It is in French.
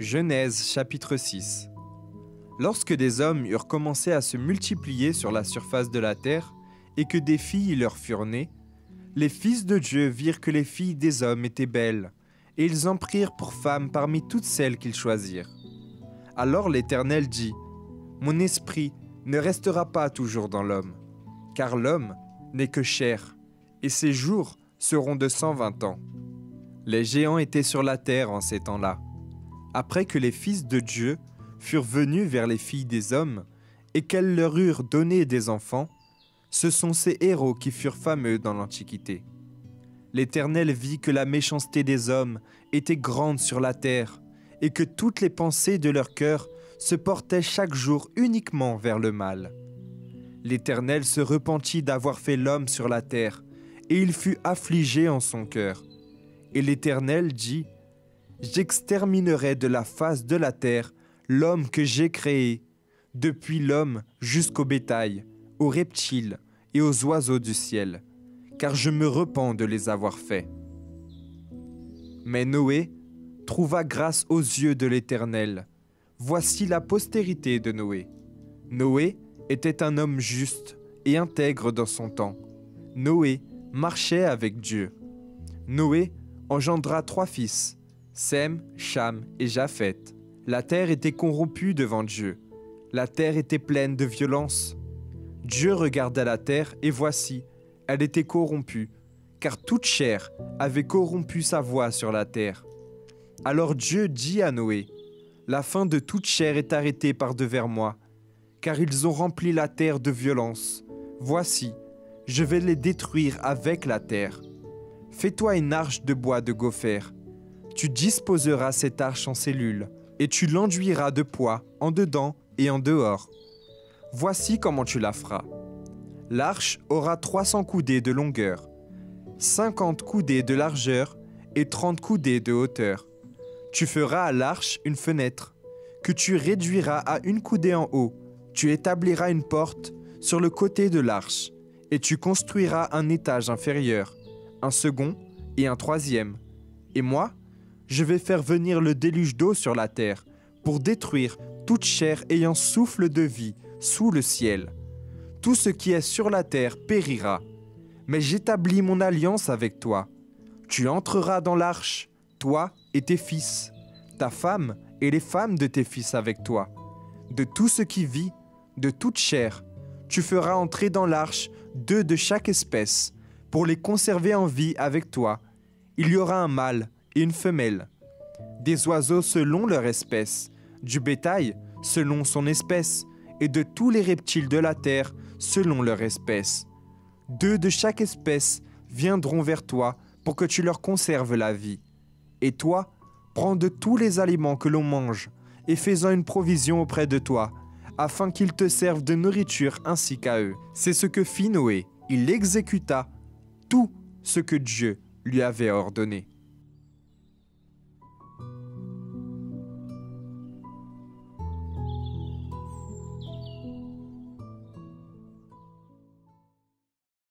Genèse chapitre 6. Lorsque des hommes eurent commencé à se multiplier sur la surface de la terre, et que des filles leur furent nées, les fils de Dieu virent que les filles des hommes étaient belles, et ils en prirent pour femmes parmi toutes celles qu'ils choisirent. Alors l'Éternel dit, « Mon esprit ne restera pas toujours dans l'homme, car l'homme n'est que chair, et ses jours seront de 120 ans. » Les géants étaient sur la terre en ces temps-là. Après que les fils de Dieu furent venus vers les filles des hommes, et qu'elles leur eurent donné des enfants, ce sont ces héros qui furent fameux dans l'Antiquité. L'Éternel vit que la méchanceté des hommes était grande sur la terre, et que toutes les pensées de leur cœur se portaient chaque jour uniquement vers le mal. L'Éternel se repentit d'avoir fait l'homme sur la terre, et il fut affligé en son cœur. Et l'Éternel dit, « J'exterminerai de la face de la terre l'homme que j'ai créé, depuis l'homme jusqu'au bétail, aux reptiles et aux oiseaux du ciel, car je me repens de les avoir faits. » Mais Noé trouva grâce aux yeux de l'Éternel. Voici la postérité de Noé. Noé était un homme juste et intègre dans son temps. Noé marchait avec Dieu. Noé engendra 3 fils, Sem, Cham et Japheth. La terre était corrompue devant Dieu. La terre était pleine de violence. Dieu regarda la terre et voici, elle était corrompue, car toute chair avait corrompu sa voie sur la terre. Alors Dieu dit à Noé, « La fin de toute chair est arrêtée par devers moi, car ils ont rempli la terre de violence. Voici, je vais les détruire avec la terre. Fais-toi une arche de bois de gopher. Tu disposeras cette arche en cellules, et tu l'enduiras de poids en dedans et en dehors. Voici comment tu la feras. L'arche aura 300 coudées de longueur, 50 coudées de largeur et 30 coudées de hauteur. Tu feras à l'arche une fenêtre, que tu réduiras à 1 coudée en haut. Tu établiras une porte sur le côté de l'arche, et tu construiras un étage inférieur, un second et un 3e. Et moi, je vais faire venir le déluge d'eau sur la terre, pour détruire toute chair ayant souffle de vie sous le ciel. Tout ce qui est sur la terre périra. Mais j'établis mon alliance avec toi. Tu entreras dans l'arche, toi et tes fils, ta femme et les femmes de tes fils avec toi. De tout ce qui vit, de toute chair, tu feras entrer dans l'arche 2 de chaque espèce, pour les conserver en vie avec toi. Il y aura un mâle et une femelle, des oiseaux selon leur espèce, du bétail selon son espèce, et de tous les reptiles de la terre selon leur espèce. 2 de chaque espèce viendront vers toi pour que tu leur conserves la vie. Et toi, prends de tous les aliments que l'on mange, et fais-en une provision auprès de toi, afin qu'ils te servent de nourriture ainsi qu'à eux. C'est ce que fit Noé. Il exécuta tout ce que Dieu lui avait ordonné.